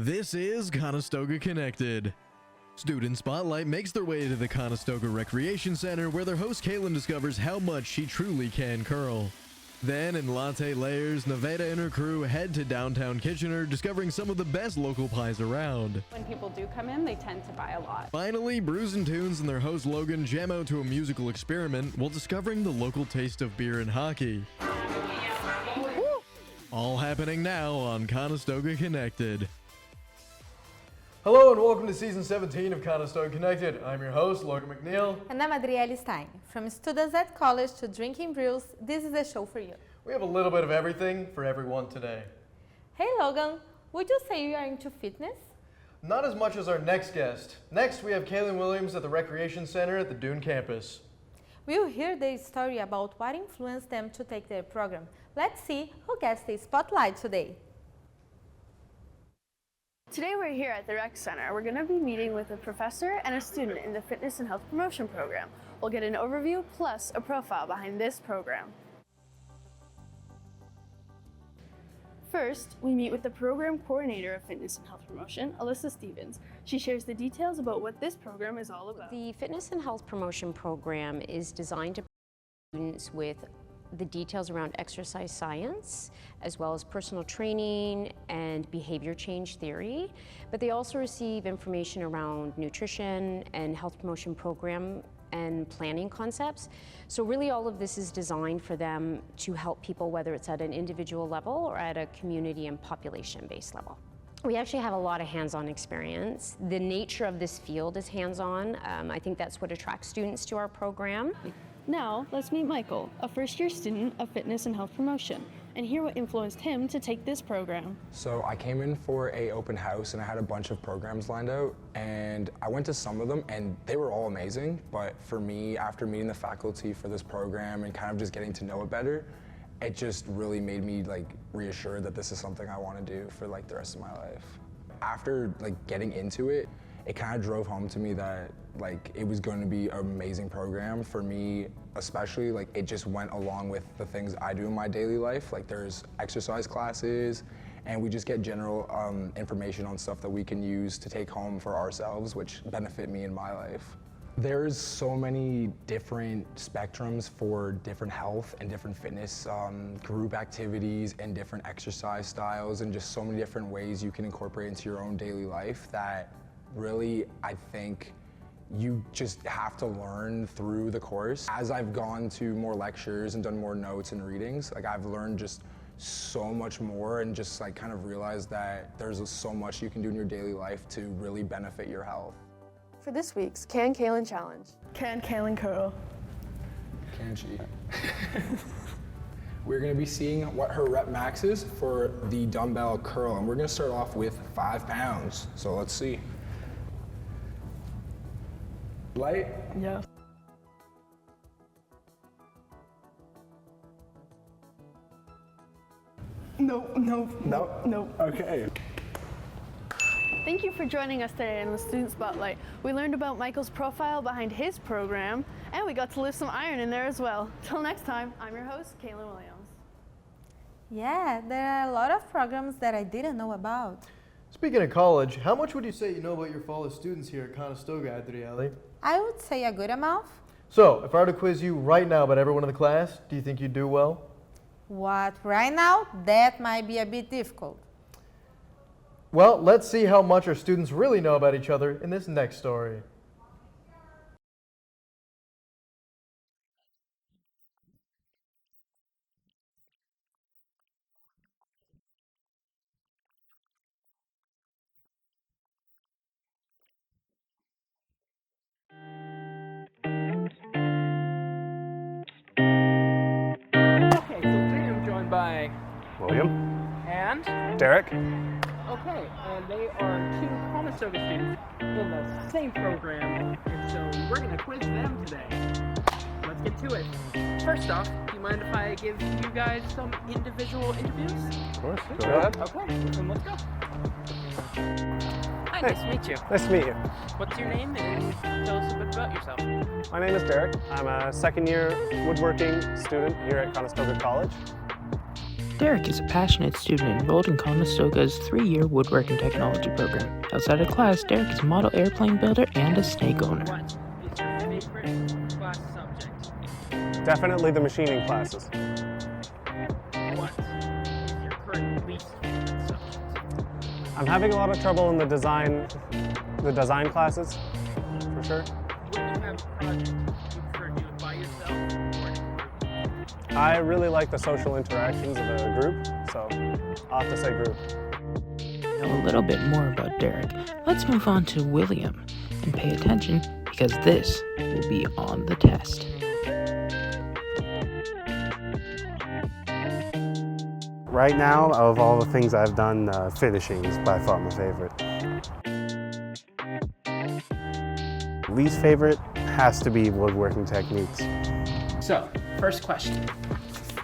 This is Conestoga Connected. Student Spotlight makes their way to the Conestoga Recreation Center where their host Caitlin discovers how much she truly can curl. Then, in latte layers, Nevada and her crew head to downtown Kitchener, discovering some of the best local pies around. When people do come in, they tend to buy a lot. Finally, Brews and Tunes and their host Logan jam out to a musical experiment while discovering the local taste of beer and hockey. All happening now on Conestoga Connected. Hello and welcome to Season 17 of Conestoga Connected. I'm your host, Logan McNeil. And I'm Adrielle Stein. From students at college to drinking brews, this is the show for you. We have a little bit of everything for everyone today. Hey Logan, would you say you are into fitness? Not as much as our next guest. Next, we have Kaylin Williams at the Recreation Center at the Dune campus. We'll hear their story about what influenced them to take their program. Let's see who gets the spotlight today. Today we're here at the Rec Center. We're going to be meeting with a professor and a student in the Fitness and Health Promotion program. We'll get an overview plus a profile behind this program. First, we meet with the program coordinator of Fitness and Health Promotion, Alyssa Stevens. She shares the details about what this program is all about. The Fitness and Health Promotion program is designed to provide students with the details around exercise science, as well as personal training and behavior change theory. But they also receive information around nutrition and health promotion program and planning concepts. So really all of this is designed for them to help people, whether it's at an individual level or at a community and population-based level. We actually have a lot of hands-on experience. The nature of this field is hands-on. I think that's what attracts students to our program. Now, let's meet Michael, a first-year student of Fitness and Health Promotion, and hear what influenced him to take this program. So I came in for an open house and I had a bunch of programs lined out, and I went to some of them and they were all amazing, but for me, after meeting the faculty for this program and kind of just getting to know it better, it just really made me reassured that this is something I want to do for the rest of my life. After getting into it, it kind of drove home to me that it was going to be an amazing program for me, especially it just went along with the things I do in my daily life. There's exercise classes, and we just get general information on stuff that we can use to take home for ourselves, which benefit me in my life. There's so many different spectrums for different health and different fitness group activities and different exercise styles, and just so many different ways you can incorporate into your own daily life that really, I think, you just have to learn through the course. As I've gone to more lectures and done more notes and readings, I've learned just so much more, and just kind of realized that there's so much you can do in your daily life to really benefit your health. For this week's Can Kaylin Challenge. Can Kaylin curl? Can she? We're gonna be seeing what her rep max is for the dumbbell curl, and we're gonna start off with 5 pounds. So let's see. Light? Yeah. Nope. Okay. Thank you for joining us today in the Student Spotlight. We learned about Michael's profile behind his program, and we got to lift some iron in there as well. Till next time, I'm your host, Kaylin Williams. Yeah, there are a lot of programs that I didn't know about. Speaking of college, how much would you say you know about your fellow students here at Conestoga, Adrielle? I would say a good amount. So, if I were to quiz you right now about everyone in the class, do you think you'd do well? What, right now? That might be a bit difficult. Well, let's see how much our students really know about each other in this next story. Okay, so today I'm joined by William. and Derek. okay, and they are two Conestoga students in the same program, and so we're gonna quiz them today. Let's get to it. First off, do you mind if I give you guys some individual interviews? Of course. Go ahead. Okay, then let's go. Hi, nice to meet you. Nice to meet you. What's your name and tell us a bit about yourself? My name is Derek. I'm a second-year woodworking student here at Conestoga College. Derek is a passionate student enrolled in Conestoga's 3-year woodworking technology program. Outside of class, Derek is a model airplane builder and a snake owner. What is your favorite class subject? Definitely the machining classes. What is your current least favorite subject? I'm having a lot of trouble in the design classes, for sure. When you have a project, do you prefer to do it by yourself or in a group? I really like the social interactions of a group, so I'll have to say group. Know a little bit more about Derek. Let's move on to William and pay attention because this will be on the test. Right now, of all the things I've done, finishing is by far my favorite. Least favorite has to be woodworking techniques. So, first question.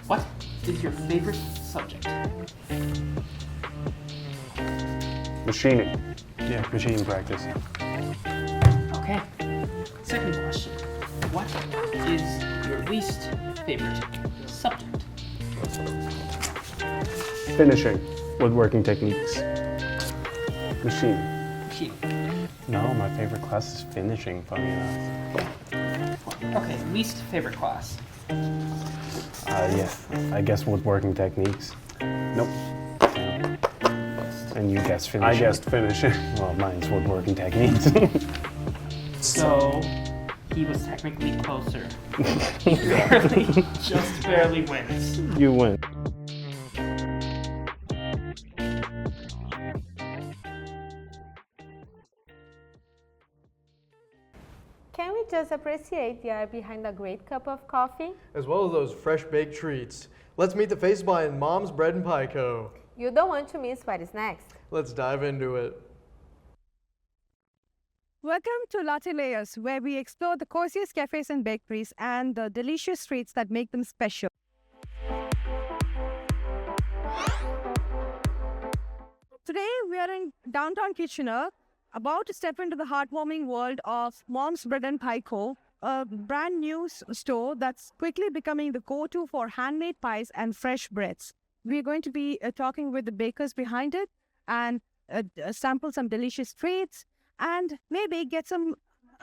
What is your favorite subject? Machining. Yeah, machining practice. Okay. Second question. What is your least favorite subject? Finishing. Woodworking techniques. Machining. Machining. No, my favorite class is finishing, funny enough. Okay, least favorite class. Yeah, I guess woodworking techniques. Nope. And you guessed finishing. I guessed finishing. Well, mine's woodworking techniques. So, he was technically closer. He barely, just barely wins. You win. Can we just appreciate the art behind a great cup of coffee? As well as those fresh baked treats. Let's meet the face behind Mom's Bread and Pie Co. You don't want to miss what is next. Let's dive into it. Welcome to Latte Layers, where we explore the coziest cafes and bakeries and the delicious treats that make them special. Today, we are in downtown Kitchener, about to step into the heartwarming world of Mom's Bread and Pie Co., a brand new store that's quickly becoming the go-to for handmade pies and fresh breads. We're going to be talking with the bakers behind it and sample some delicious treats and maybe get some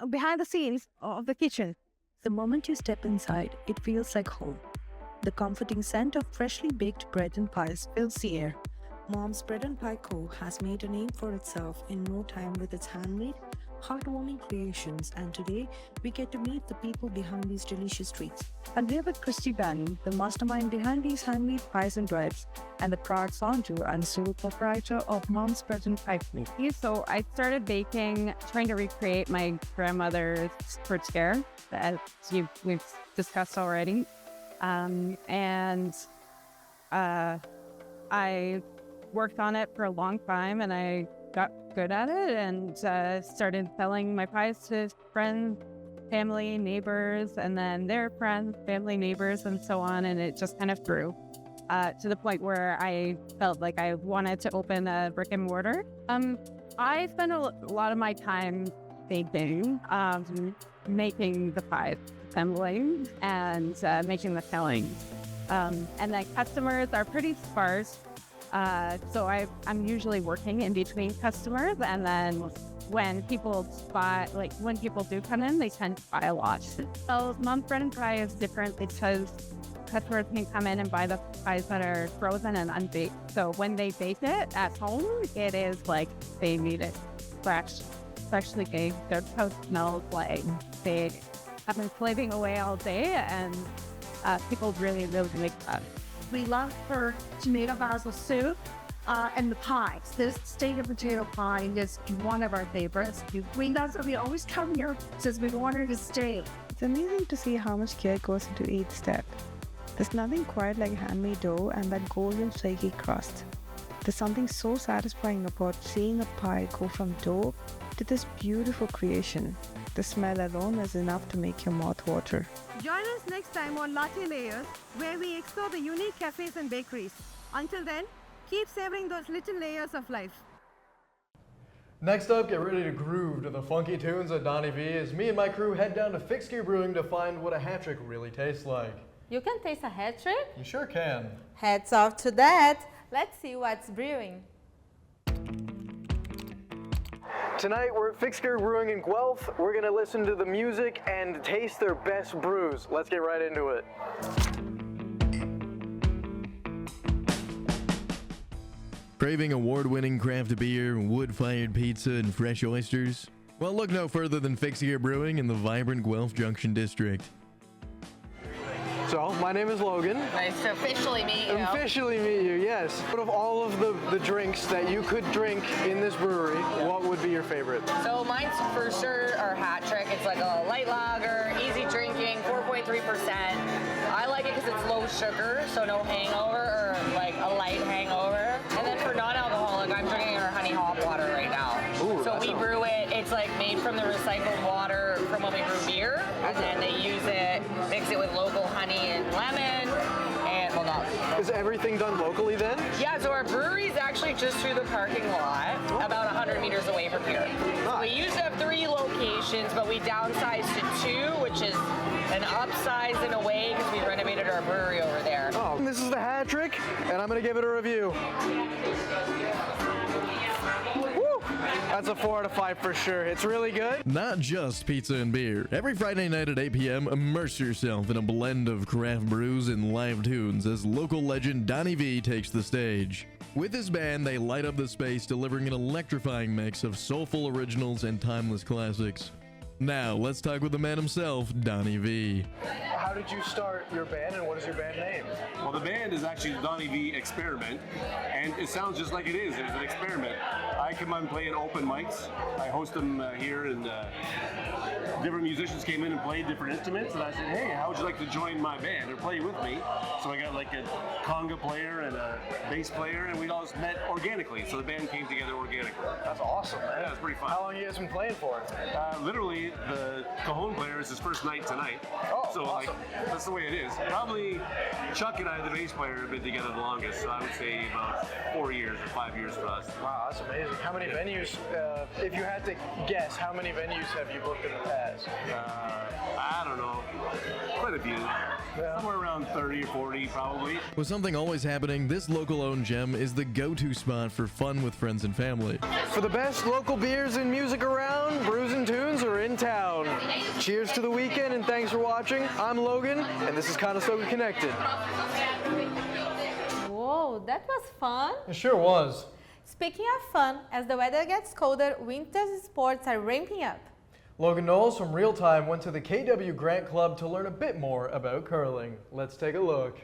behind the scenes of the kitchen. The moment you step inside, it feels like home. The comforting scent of freshly baked bread and pies fills the air. Mom's Bread and Pie Co. has made a name for itself in no time with its handmade, heartwarming creations, and today we get to meet the people behind these delicious treats. And we're with Christy Bannon, the mastermind behind these handmade pies and breads, and the proud founder and sole proprietor of Mom's Bread and Pie Co. So I started baking, trying to recreate my grandmother's fruit scare, as we've discussed already. I worked on it for a long time and I got good at it and started selling my pies to friends, family, neighbors, and then their friends, family, neighbors, and so on. And it just kind of grew to the point where I felt like I wanted to open a brick and mortar. I spent a lot of my time baking, making the pies, assembling, and making the fillings. And then customers are pretty sparse. So I'm usually working in between customers, and then when people do come in, they tend to buy a lot. So Mom's Bread and Pie is different because customers can come in and buy the pies that are frozen and unbaked. So when they bake it at home, it is like they made it fresh, freshly baked. Their toast smells like they have been slaving away all day, and people really, really like that. We love her tomato basil soup and the pies. This steak and potato pie is one of our favorites. That's why we always come here since we wanted to stay. It's amazing to see how much care goes into each step. There's nothing quite like handmade dough and that golden flaky crust. There's something so satisfying about seeing a pie go from dough to this beautiful creation. The smell alone is enough to make your mouth water. Join us next time on Latte Layers, where we explore the unique cafes and bakeries. Until then, keep savoring those little layers of life. Next up, get ready to groove to the funky tunes of Donnie V as me and my crew head down to Fixed Gear Brewing to find what a hat trick really tastes like. You can taste a hat trick? You sure can. Hats off to that. Let's see what's brewing. Tonight we're at Fixker Brewing in Guelph. We're gonna listen to the music and taste their best brews. Let's get right into it. Craving award-winning craft beer, wood-fired pizza, and fresh oysters? Well, look no further than Fixker Brewing in the vibrant Guelph Junction district. So, my name is Logan. Nice to officially meet you. Officially meet you, yes. Out of all of the drinks that you could drink in this brewery, what would be your favorite? So mine's for sure our hat trick. It's like a light lager, easy drinking, 4.3%. I like it because it's low sugar, so no hangover or like a light hangover. And then for non-alcoholic, I'm drinking our honey hop water right now. Ooh, so we brew it. It's like made from the recycled water from when we brew beer, and then they use it, mix it with local honey and lemon, and well, not. Is everything done locally then? Yeah, so our brewery is actually just through the parking lot, about 100 meters away from here. So we used to have 3 locations, but we downsized to 2, which is an upsize in a way because we renovated our brewery over there. Oh, this is the hat trick, and I'm gonna give it a review. That's a 4 out of 5 for sure. It's really good. Not just pizza and beer. Every Friday night at 8 p.m., immerse yourself in a blend of craft brews and live tunes as local legend Donnie V takes the stage. With his band, they light up the space, delivering an electrifying mix of soulful originals and timeless classics. Now, let's talk with the man himself, Donnie V. How did you start your band, and what is your band name? Well, the band is actually the Donnie V Experiment, and it sounds just like it is. It's an experiment. I come on playing open mics. I host them here, and different musicians came in and played different instruments, and I said, hey, how would you like to join my band or play with me? So I got like a conga player and a bass player, and we all just met organically, so the band came together organically. That's awesome, man. Yeah, it's pretty fun. How long have you guys been playing for? Literally, the cajon player is his first night tonight. Oh, so awesome. like that's the way it is. Probably Chuck and I, the bass player, have been together the longest. So I would say about 4 years or 5 years for us. Wow, that's amazing. How many venues, if you had to guess, how many venues have you booked in the past? I don't know. Quite a few. Yeah. Somewhere around 30 or 40 probably. With something always happening, this local-owned gem is the go-to spot for fun with friends and family. For the best local beers and music around, brews and tunes are in town. Cheers to the weekend, and thanks for watching. I'm Logan, and this is Conestoga Connected. Whoa, that was fun. It sure was. Speaking of fun, as the weather gets colder, winter sports are ramping up. Logan Knowles from Real Time went to the KW Grant Club to learn a bit more about curling. Let's take a look.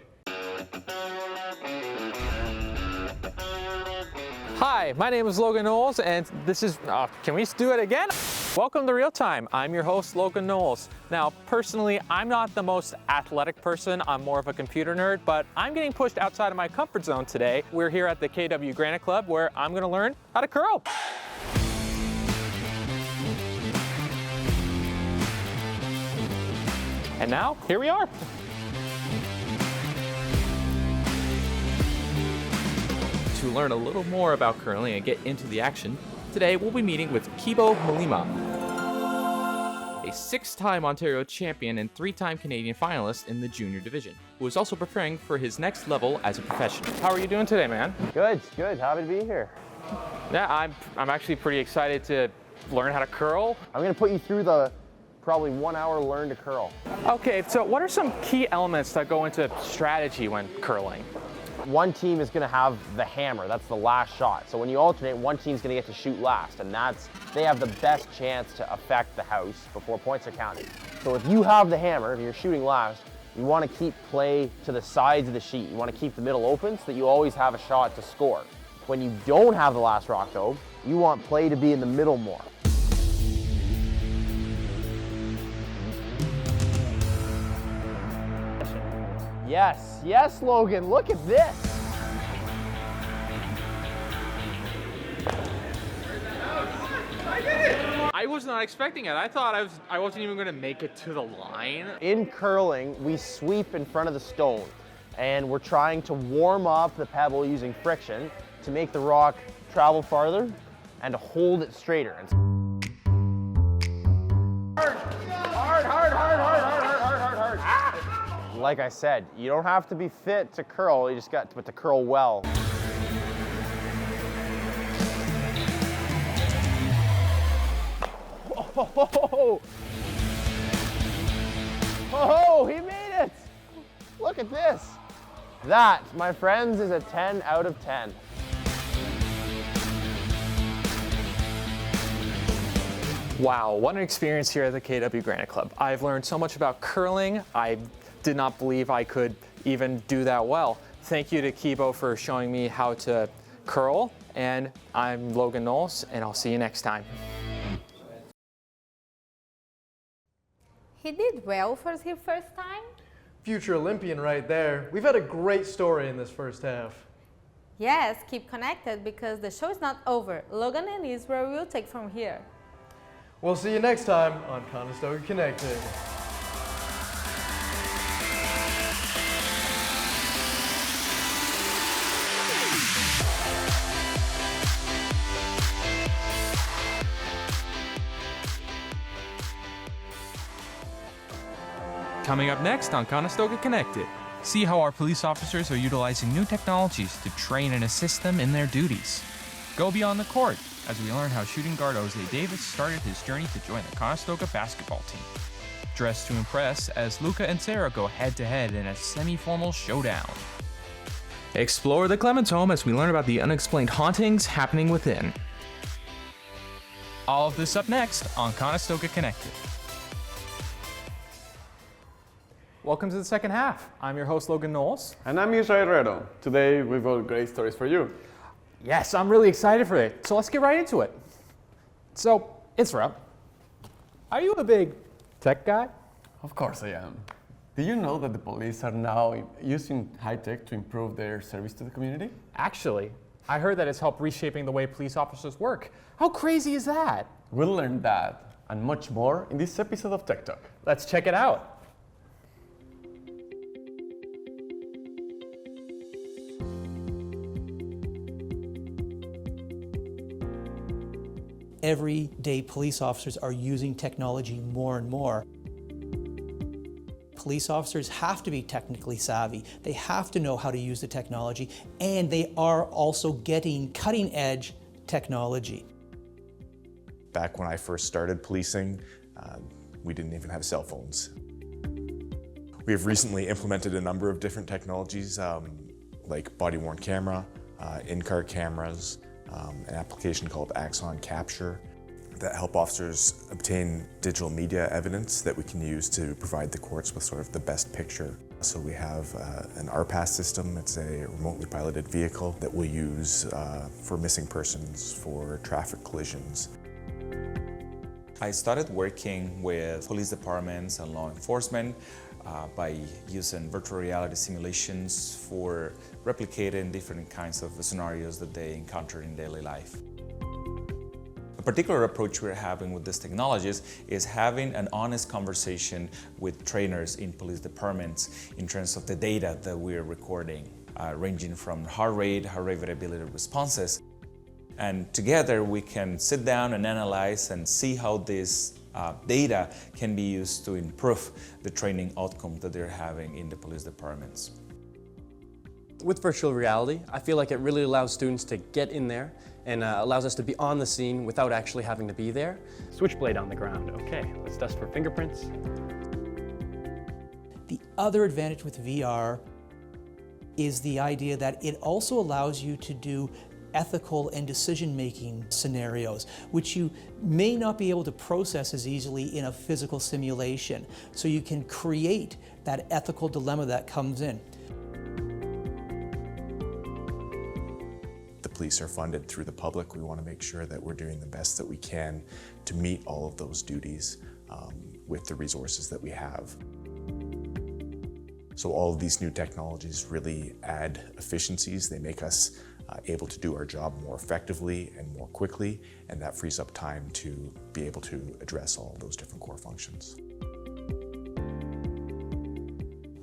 Hi, my name is Logan Knowles, and this is, can we do it again? Welcome to Real Time. I'm your host, Logan Knowles. Now, personally, I'm not the most athletic person. I'm more of a computer nerd, but I'm getting pushed outside of my comfort zone today. We're here at the KW Granite Club, where I'm gonna learn how to curl. And now, here we are. To learn a little more about curling and get into the action, today we'll be meeting with Kibo Malima, a 6-time Ontario champion and 3-time Canadian finalist in the junior division, who is also preparing for his next level as a professional. How are you doing today, man? Good, good. Happy to be here. Yeah, I'm actually pretty excited to learn how to curl. I'm going to put you through the probably 1 hour learn to curl. Okay, so what are some key elements that go into strategy when curling? One team is going to have the hammer. That's the last shot. So when you alternate, one team's going to get to shoot last, and they have the best chance to affect the house before points are counted. So if you have the hammer, if you're shooting last, you want to keep play to the sides of the sheet. You want to keep the middle open so that you always have a shot to score. When you don't have the last rock though, you want play to be in the middle more. Yes, yes, Logan, look at this. I was not expecting it. I thought I wasn't even going to make it to the line. In curling, we sweep in front of the stone, and we're trying to warm up the pebble using friction to make the rock travel farther and to hold it straighter. Hard, hard, hard, hard, hard, hard, hard, hard, hard, hard. like I said, you don't have to be fit to curl, you just got to curl well. Oh, he made it! Look at this. That, my friends, is a 10 out of 10. Wow, what an experience here at the KW Granite Club. I've learned so much about curling. I did not believe I could even do that well. Thank you to Kibo for showing me how to curl. And I'm Logan Knowles, and I'll see you next time. He did well for his first time. Future Olympian right there. We've had a great story in this first half. Yes, keep connected because the show is not over. Logan and Israel will take from here. We'll see you next time on Conestoga Connected. Coming up next on Conestoga Connected, see how our police officers are utilizing new technologies to train and assist them in their duties. Go beyond the court as we learn how shooting guard Jose Davis started his journey to join the Conestoga basketball team. Dress to impress as Luca and Sarah go head-to-head in a semi-formal showdown. Explore the Clements home as we learn about the unexplained hauntings happening within. All of this up next on Conestoga Connected. Welcome to the second half. I'm your host, Logan Knowles. And I'm Israel Herrero. Today we've got great stories for you. Yes, I'm really excited for it. So let's get right into it. So, Israel, are you a big tech guy? Of course I am. Did you know that the police are now using high tech to improve their service to the community? Actually, I heard that it's helped reshaping the way police officers work. How crazy is that? We'll learn that and much more in this episode of Tech Talk. Let's check it out. Everyday police officers are using technology more and more. Police officers have to be technically savvy. They have to know how to use the technology, and they are also getting cutting-edge technology. Back when I first started policing, we didn't even have cell phones. We have recently implemented a number of different technologies, like body-worn camera, in-car cameras, an application called Axon Capture that help officers obtain digital media evidence that we can use to provide the courts with sort of the best picture. So we have an RPAS system. It's a remotely piloted vehicle that we'll use for missing persons, for traffic collisions. I started working with police departments and law enforcement by using virtual reality simulations for replicating different kinds of scenarios that they encounter in daily life. A particular approach we're having with these technologies is having an honest conversation with trainers in police departments in terms of the data that we're recording, ranging from heart rate variability responses. And together we can sit down and analyze and see how this data can be used to improve the training outcome that they're having in the police departments. With virtual reality, I feel like it really allows students to get in there and allows us to be on the scene without actually having to be there. Switchblade on the ground. Okay, let's dust for fingerprints. The other advantage with VR is the idea that it also allows you to do ethical and decision-making scenarios, which you may not be able to process as easily in a physical simulation. So you can create that ethical dilemma that comes in. The police are funded through the public. We want to make sure that we're doing the best that we can to meet all of those duties with the resources that we have. So all of these new technologies really add efficiencies. They make us able to do our job more effectively and more quickly, and that frees up time to be able to address all of those different core functions.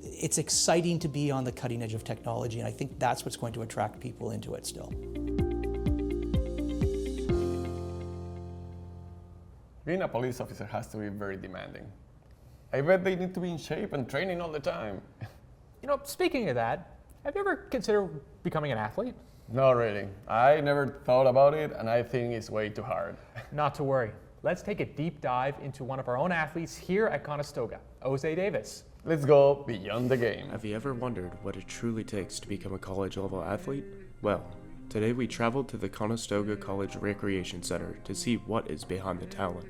It's exciting to be on the cutting edge of technology, and I think that's what's going to attract people into it still. Being a police officer has to be very demanding. I bet they need to be in shape and training all the time. You know, speaking of that, have you ever considered becoming an athlete? Not really. I never thought about it, and I think it's way too hard. Not to worry. Let's take a deep dive into one of our own athletes here at Conestoga, Jose Davis. Let's go beyond the game. Have you ever wondered what it truly takes to become a college-level athlete? Well, today we traveled to the Conestoga College Recreation Center to see what is behind the talent.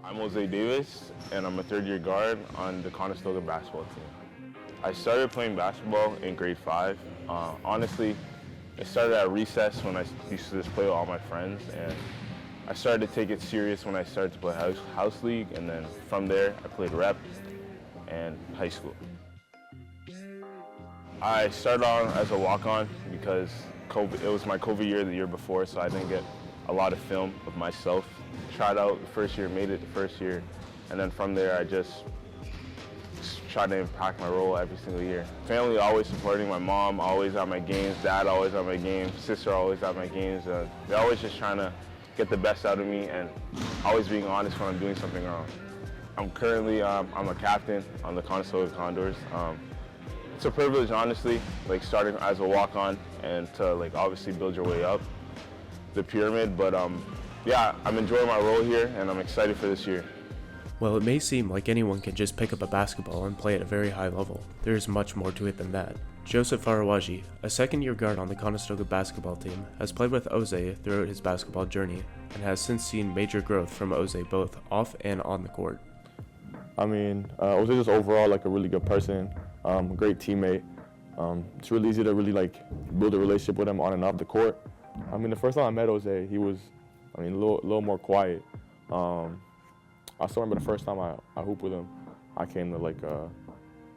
I'm Jose Davis, and I'm a third-year guard on the Conestoga basketball team. I started playing basketball in grade 5. Honestly, it started at recess when I used to just play with all my friends, and I started to take it serious when I started to play house league, and then from there I played rep and high school. I started on as a walk-on because it was my COVID year the year before, so I didn't get a lot of film of myself. Tried out the first year, made it the first year, and then from there I just tried to impact my role every single year. Family always supporting, my mom always at my games, dad always at my games, sister always at my games. They're always just trying to get the best out of me and always being honest when I'm doing something wrong. I'm currently, I'm a captain on the Conestoga Condors. It's a privilege, honestly, like starting as a walk-on and to like obviously build your way up the pyramid, but yeah, I'm enjoying my role here and I'm excited for this year. While it may seem like anyone can just pick up a basketball and play at a very high level, there is much more to it than that. Joseph Farawaji, a second-year guard on the Conestoga basketball team, has played with Jose throughout his basketball journey and has since seen major growth from Jose both off and on the court. I mean, Jose is overall like a really good person, a great teammate. It's really easy to really like build a relationship with him on and off the court. I mean, the first time I met Jose, he was, a little more quiet. I still remember the first time I hooped with him. I came to like a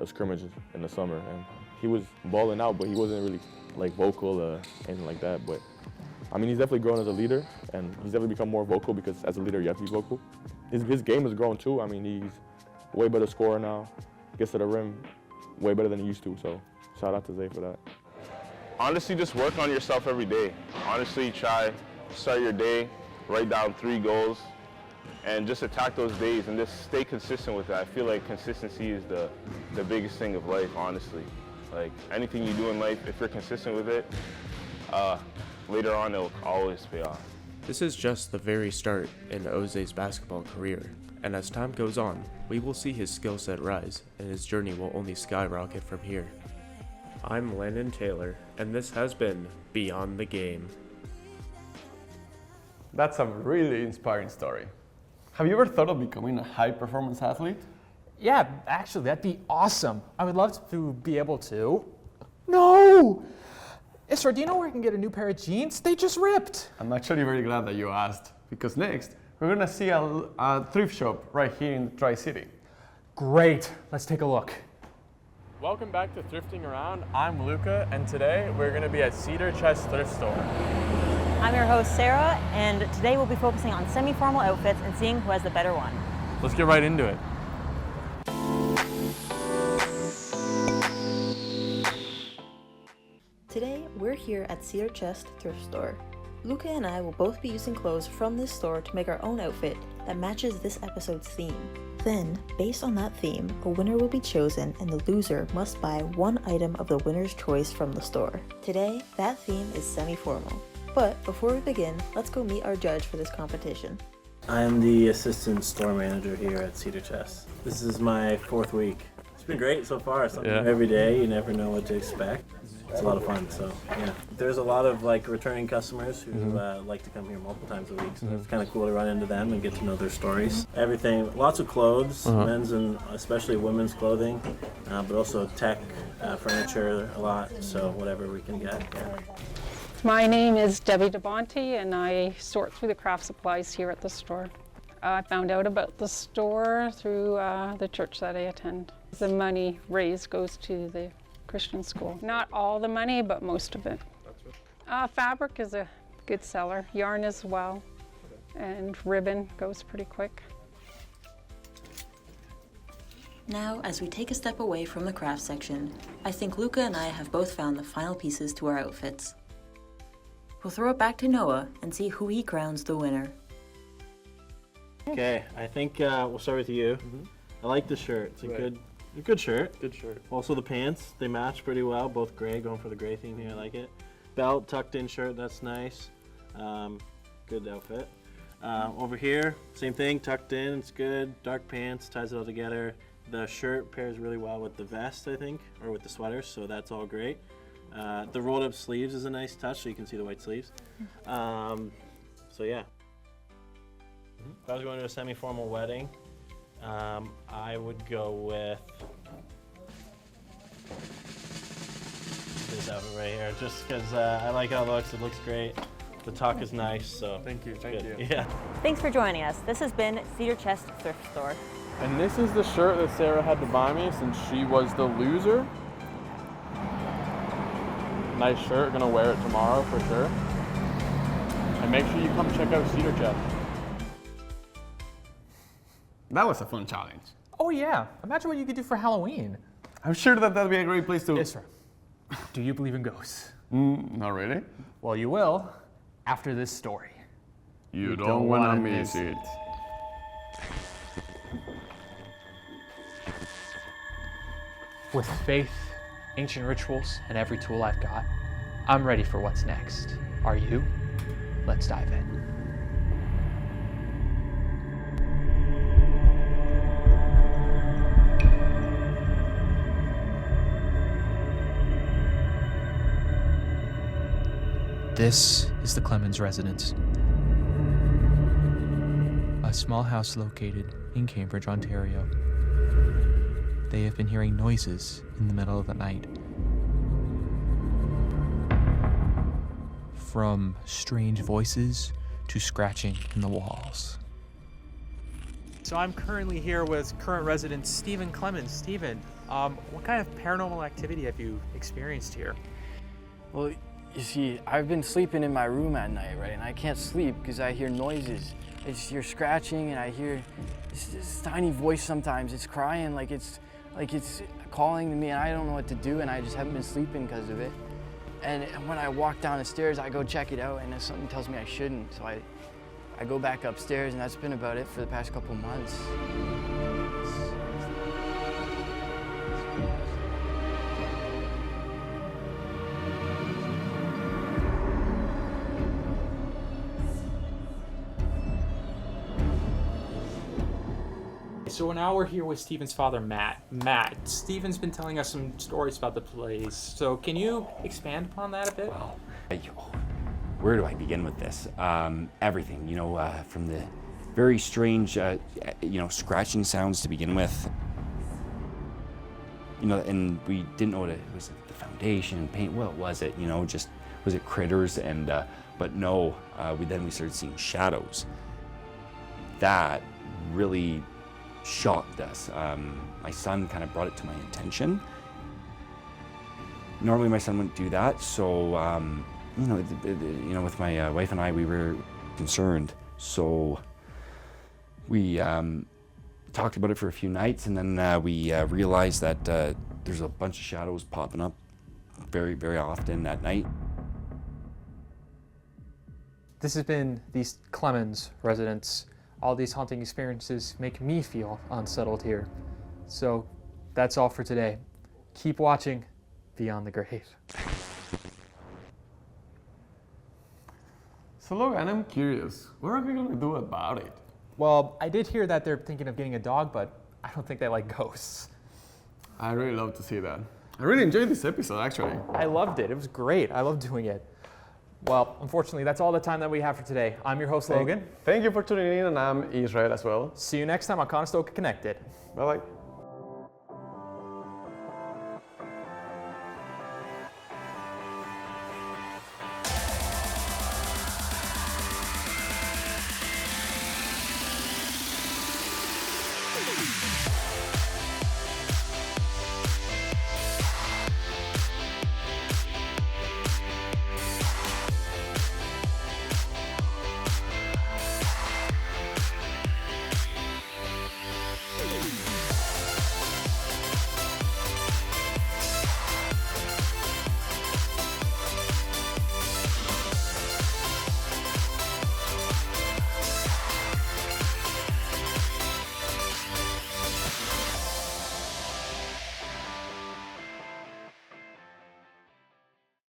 scrimmage in the summer, and he was balling out, but he wasn't really like vocal or anything like that. But I mean, he's definitely grown as a leader, and he's definitely become more vocal because as a leader, you have to be vocal. His game has grown too. I mean, he's way better scorer now. Gets to the rim way better than he used to. So shout out to Zay for that. Honestly, just work on yourself every day. Honestly, start your day, write down 3 goals, and just attack those days and just stay consistent with it. I feel like consistency is the biggest thing of life, honestly. Like anything you do in life, if you're consistent with it, later on it'll always pay off. This is just the very start in Jose's basketball career, and as time goes on, we will see his skill set rise, and his journey will only skyrocket from here. I'm Landon Taylor, and this has been Beyond the Game. That's a really inspiring story. Have you ever thought of becoming a high-performance athlete? Yeah, actually, that'd be awesome. I would love to be able to. No! Isra, do you know where I can get a new pair of jeans? They just ripped. I'm actually very glad that you asked, because next, we're gonna see a thrift shop right here in Tri-City. Great, let's take a look. Welcome back to Thrifting Around. I'm Luca, and today we're gonna be at Cedar Chest Thrift Store. I'm your host, Sarah, and today we'll be focusing on semi-formal outfits and seeing who has the better one. Let's get right into it. Today, we're here at Cedar Chest Thrift Store. Luca and I will both be using clothes from this store to make our own outfit that matches this episode's theme. Then, based on that theme, a winner will be chosen and the loser must buy one item of the winner's choice from the store. Today, that theme is semi-formal. But before we begin, let's go meet our judge for this competition. I am the assistant store manager here at Cedar Chest. This is my 4th week. It's been great so far. Something new every day. You never know what to expect. It's a lot of fun. So yeah, there's a lot of like returning customers who like to come here multiple times a week. So it's kind of cool to run into them and get to know their stories. Everything, lots of clothes, men's and especially women's clothing, but also tech, furniture, a lot. So whatever we can get. Yeah. My name is Debbie DeBonte, and I sort through the craft supplies here at the store. I found out about the store through the church that I attend. The money raised goes to the Christian school. Not all the money, but most of it. Fabric is a good seller, yarn as well, and ribbon goes pretty quick. Now, as we take a step away from the craft section, I think Luca and I have both found the final pieces to our outfits. We'll throw it back to Noah and see who he crowns the winner. Okay, I think we'll start with you. I like the shirt. It's a good shirt. Good shirt. Also the pants, they match pretty well. Both gray, going for the gray theme here. I like it. Belt, tucked in shirt, that's nice. Good outfit. Over here, same thing, tucked in, it's good. Dark pants, ties it all together. The shirt pairs really well with the vest, I think, or with the sweaters, so that's all great. The rolled up sleeves is a nice touch, so you can see the white sleeves. So yeah. If I was going to a semi-formal wedding, I would go with this outfit right here, just because I like how it looks. It looks great. The tuck is nice, so thank you. Yeah. Thanks for joining us. This has been Cedar Chest Thrift Store. And this is the shirt that Sarah had to buy me since she was the loser. Nice shirt, gonna wear it tomorrow for sure. And make sure you come check out Cedar Chest. That was a fun challenge. Oh yeah, imagine what you could do for Halloween. I'm sure that that'd be a great place to... Isra, do you believe in ghosts? Not really. Well, you will after this story. You don't want to miss it. With faith, ancient rituals, and every tool I've got, I'm ready for what's next. Are you? Let's dive in. This is the Clemens residence. A small house located in Cambridge, Ontario. They have been hearing noises in the middle of the night. From strange voices to scratching in the walls. So I'm currently here with current resident Stephen Clemens. Stephen, what kind of paranormal activity have you experienced here? Well, you see, I've been sleeping in my room at night, right? And I can't sleep because I hear noises. You're scratching, and I hear this tiny voice sometimes. It's crying like it's calling to me, and I don't know what to do, and I just haven't been sleeping because of it. And when I walk down the stairs, I go check it out, and something tells me I shouldn't. So I go back upstairs, and that's been about it for the past couple months. So now we're here with Stephen's father, Matt. Matt, Stephen's been telling us some stories about the place. So can you expand upon that a bit? Well, where do I begin with this? Everything, from the very strange, scratching sounds to begin with. And we didn't know what it was, the foundation, paint, what was it? Was it critters? And but no, we started seeing shadows. That really shocked us. My son kind of brought it to my attention. Normally my son wouldn't do that, so with my wife and I, we were concerned. So we talked about it for a few nights, and then we realized that there's a bunch of shadows popping up very, very often at night. This has been the Clemens residence. All these haunting experiences make me feel unsettled here. So that's all for today. Keep watching Beyond the Grave. So Logan, I'm curious, what are we gonna do about it? Well, I did hear that they're thinking of getting a dog, but I don't think they like ghosts. I really love to see that. I really enjoyed this episode, actually. I loved it. It was great. I loved doing it. Well, unfortunately, that's all the time that we have for today. I'm your host, Logan. Thank you for tuning in, and I'm Israel as well. See you next time on Conestoga Connected. Bye-bye.